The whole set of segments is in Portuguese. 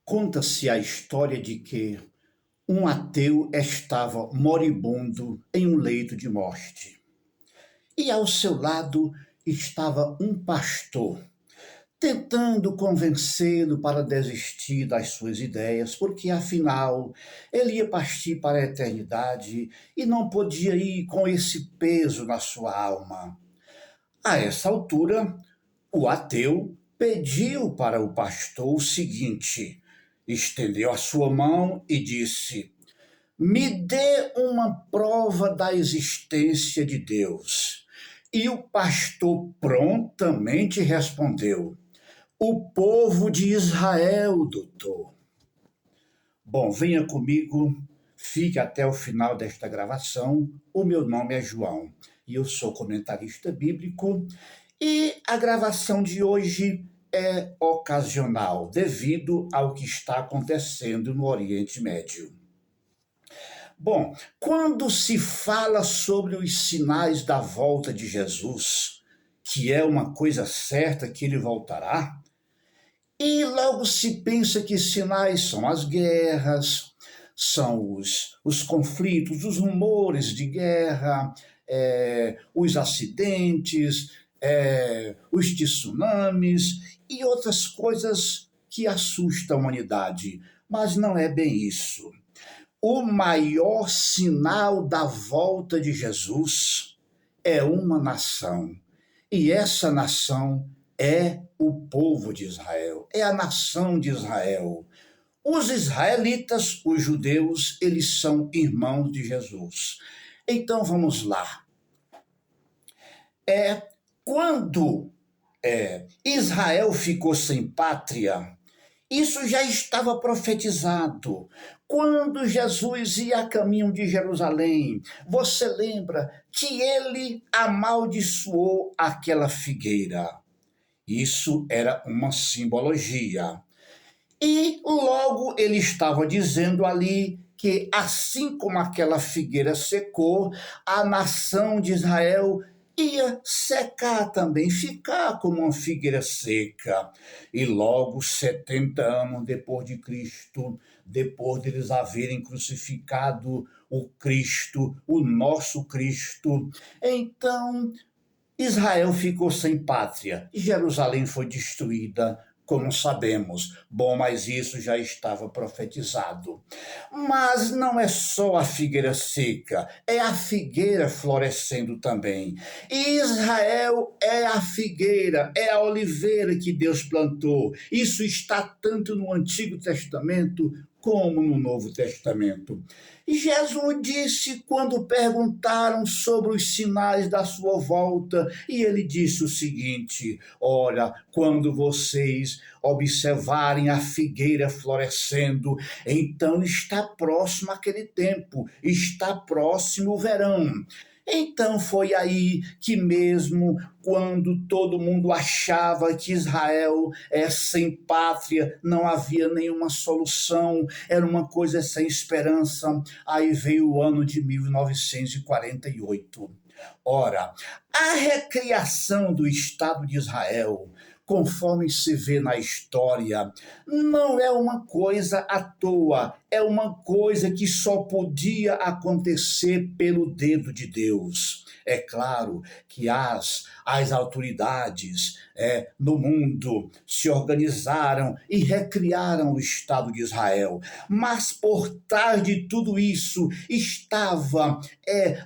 Conta-se a história de que um ateu estava moribundo em um leito de morte. E ao seu lado estava um pastor, tentando convencê-lo para desistir das suas ideias, porque afinal ele ia partir para a eternidade e não podia ir com esse peso na sua alma. A essa altura, o ateu pediu para o pastor o seguinte: estendeu a sua mão e disse: me dê uma prova da existência de Deus. E o pastor prontamente respondeu: o povo de Israel, doutor. Bom, venha comigo, fique até o final desta gravação. O meu nome é João e eu sou comentarista bíblico. E a gravação de hoje é ocasional, devido ao que está acontecendo no Oriente Médio. Bom, quando se fala sobre os sinais da volta de Jesus, que é uma coisa certa que ele voltará, e logo se pensa que sinais são as guerras, são os conflitos, os rumores de guerra, os acidentes, os tsunamis e outras coisas que assustam a humanidade. Mas não é bem isso. O maior sinal da volta de Jesus é uma nação. E essa nação é o povo de Israel, é a nação de Israel. Os israelitas, os judeus, eles são irmãos de Jesus. Então vamos lá. Quando Israel ficou sem pátria, isso já estava profetizado. Quando Jesus ia a caminho de Jerusalém, você lembra que ele amaldiçoou aquela figueira. Isso era uma simbologia. E logo ele estava dizendo ali que assim como aquela figueira secou, a nação de Israel ia secar também, ficar como uma figueira seca. E logo 70 anos depois de Cristo, depois deles haverem crucificado o Cristo, o nosso Cristo, então Israel ficou sem pátria e Jerusalém foi destruída, como sabemos. Bom, mas isso já estava profetizado. Mas não é só a figueira seca, é a figueira florescendo também. E Israel é a figueira, é a oliveira que Deus plantou. Isso está tanto no Antigo Testamento como no Novo Testamento. E Jesus disse quando perguntaram sobre os sinais da sua volta, e ele disse o seguinte: olha, quando vocês observarem a figueira florescendo, então está próximo aquele tempo, está próximo o verão. Então foi aí que mesmo quando todo mundo achava que Israel é sem pátria, não havia nenhuma solução, era uma coisa sem esperança, aí veio o ano de 1948. Ora, a recriação do Estado de Israel, conforme se vê na história, não é uma coisa à toa, é uma coisa que só podia acontecer pelo dedo de Deus. É claro que as autoridades no mundo se organizaram e recriaram o Estado de Israel, mas por trás de tudo isso estava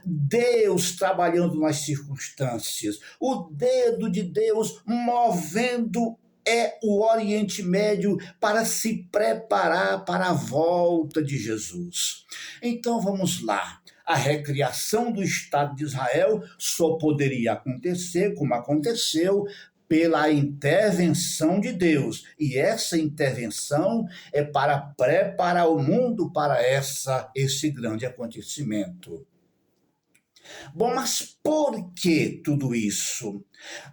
Deus trabalhando nas circunstâncias, o dedo de Deus movendo o Oriente Médio para se preparar para a volta de Jesus. Então vamos lá. A recriação do Estado de Israel só poderia acontecer, como aconteceu, pela intervenção de Deus. E essa intervenção é para preparar o mundo para esse grande acontecimento. Bom, mas por que tudo isso?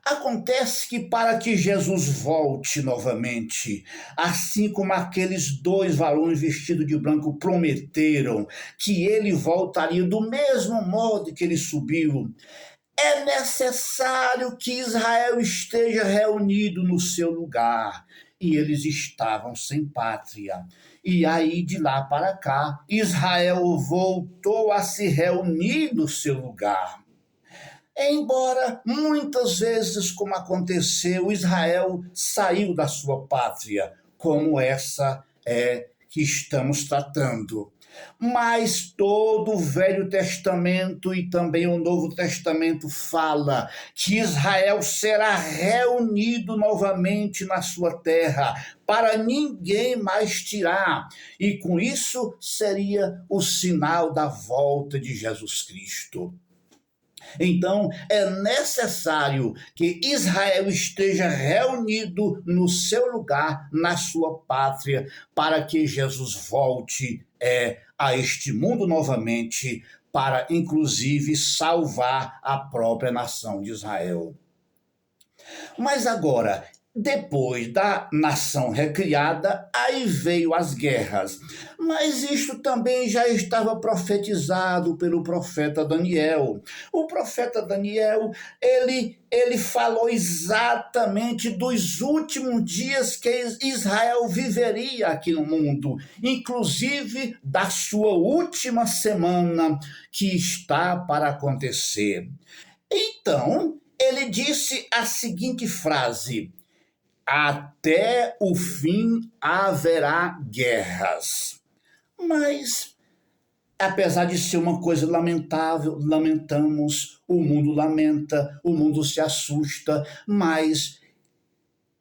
Acontece que para que Jesus volte novamente, assim como aqueles dois varões vestidos de branco prometeram que ele voltaria do mesmo modo que ele subiu, é necessário que Israel esteja reunido no seu lugar. e eles estavam sem pátria. E aí, de lá para cá, Israel voltou a se reunir no seu lugar. Embora muitas vezes, como aconteceu, Israel saiu da sua pátria, como essa é que estamos tratando. Mas todo o Velho Testamento e também o Novo Testamento fala que Israel será reunido novamente na sua terra, para ninguém mais tirar. E com isso seria o sinal da volta de Jesus Cristo. Então, é necessário que Israel esteja reunido no seu lugar, na sua pátria, para que Jesus volte a este mundo novamente, para inclusive salvar a própria nação de Israel. Mas agora, depois da nação recriada, aí veio as guerras. Mas isto também já estava profetizado pelo profeta Daniel. O profeta Daniel, ele falou exatamente dos últimos dias que Israel viveria aqui no mundo, inclusive da sua última semana que está para acontecer. Então, ele disse a seguinte frase: até o fim haverá guerras. Mas, apesar de ser uma coisa lamentável, lamentamos, o mundo lamenta, o mundo se assusta, mas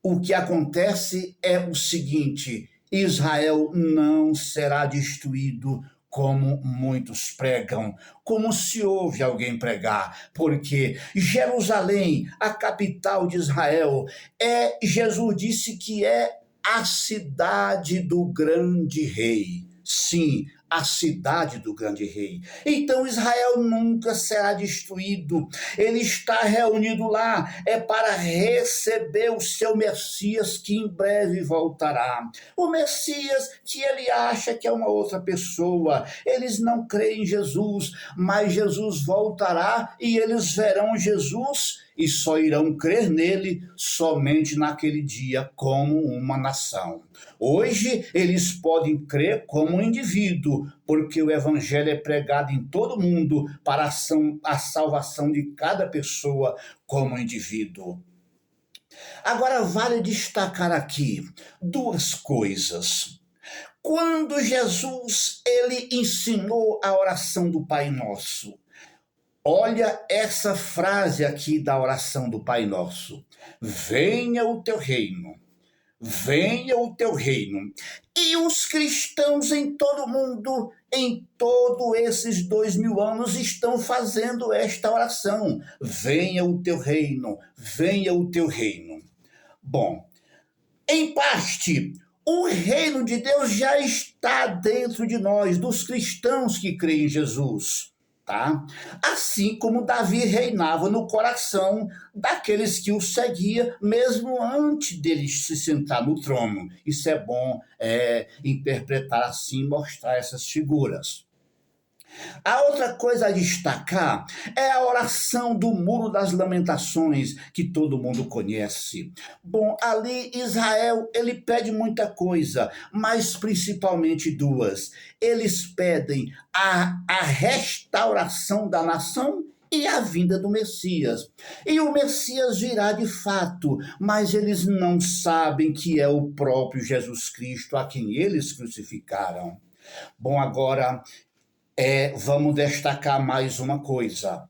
o que acontece é o seguinte: Israel não será destruído como muitos pregam, como se ouve alguém pregar, porque Jerusalém, a capital de Israel, Jesus disse que é a cidade do grande rei. Sim, a cidade do grande rei. Então Israel nunca será destruído. Ele está reunido lá, para receber o seu Messias, que em breve voltará. O Messias que ele acha que é uma outra pessoa. Eles não creem em Jesus, mas Jesus voltará e eles verão Jesus e só irão crer nele somente naquele dia como uma nação. Hoje eles podem crer como um indivíduo, porque o evangelho é pregado em todo mundo para a salvação de cada pessoa como indivíduo. Agora vale destacar aqui duas coisas. Quando Jesus ele ensinou a oração do Pai Nosso, olha essa frase aqui da oração do Pai Nosso: venha o teu reino, venha o teu reino. E os cristãos em todo o mundo, em todos esses 2000 anos, estão fazendo esta oração: venha o teu reino, venha o teu reino. Bom, em parte, o reino de Deus já está dentro de nós, dos cristãos que creem em Jesus. Tá? Assim como Davi reinava no coração daqueles que o seguiam, mesmo antes dele se sentar no trono. Isso é bom interpretar assim, mostrar essas figuras. A outra coisa a destacar é a oração do Muro das Lamentações, que todo mundo conhece. Bom, ali Israel, ele pede muita coisa, mas principalmente duas. Eles pedem a restauração da nação e a vinda do Messias. E o Messias virá de fato, mas eles não sabem que é o próprio Jesus Cristo a quem eles crucificaram. Bom, agora vamos destacar mais uma coisa.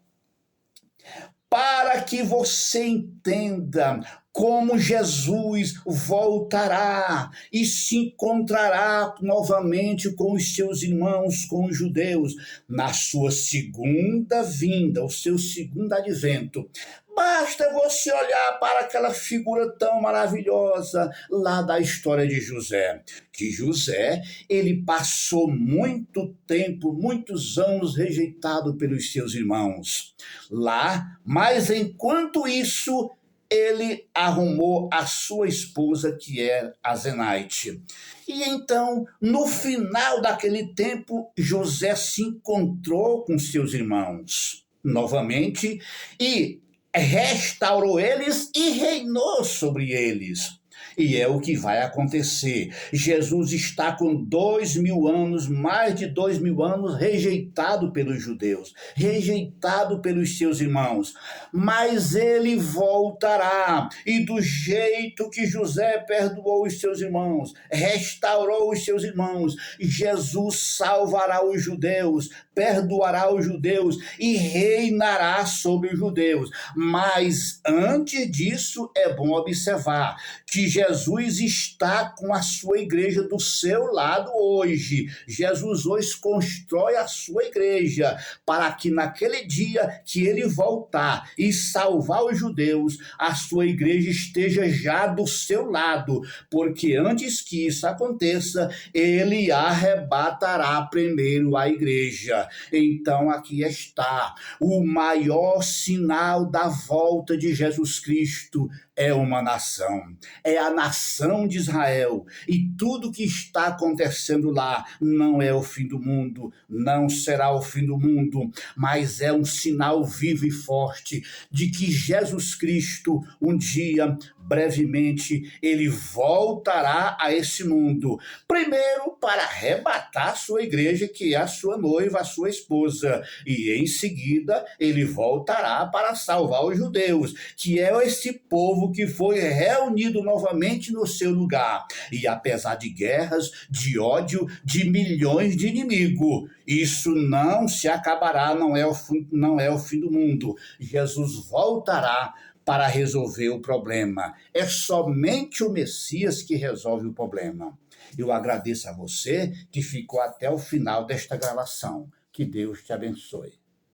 Para que você entenda como Jesus voltará e se encontrará novamente com os seus irmãos, com os judeus, na sua segunda vinda, o seu segundo advento. Basta você olhar para aquela figura tão maravilhosa lá da história de José. Que José, ele passou muito tempo, muitos anos rejeitado pelos seus irmãos lá, mas enquanto isso, ele arrumou a sua esposa, que é a Zenaide. E então, no final daquele tempo, José se encontrou com seus irmãos novamente e restaurou eles e reinou sobre eles. E é o que vai acontecer. Jesus está com 2.000 anos, mais de 2.000 anos, rejeitado pelos judeus, rejeitado pelos seus irmãos. Mas ele voltará, e do jeito que José perdoou os seus irmãos, restaurou os seus irmãos, Jesus salvará os judeus, perdoará os judeus e reinará sobre os judeus. Mas antes disso, é bom observar que Jesus está com a sua igreja do seu lado hoje. Jesus hoje constrói a sua igreja para que naquele dia que ele voltar e salvar os judeus, a sua igreja esteja já do seu lado, porque antes que isso aconteça, ele arrebatará primeiro a igreja. Então aqui está o maior sinal da volta de Jesus Cristo. É uma nação, é a nação de Israel, e tudo que está acontecendo lá não é o fim do mundo, não será o fim do mundo, mas é um sinal vivo e forte de que Jesus Cristo, um dia, brevemente, ele voltará a esse mundo, primeiro para arrebatar sua igreja, que é a sua noiva, a sua esposa, e em seguida ele voltará para salvar os judeus, que é esse povo que foi reunido novamente no seu lugar. E apesar de guerras, de ódio, de milhões de inimigos, isso não se acabará, não é o fim do mundo. Jesus voltará para resolver o problema. É somente o Messias que resolve o problema. Eu agradeço a você que ficou até o final desta gravação. Que Deus te abençoe.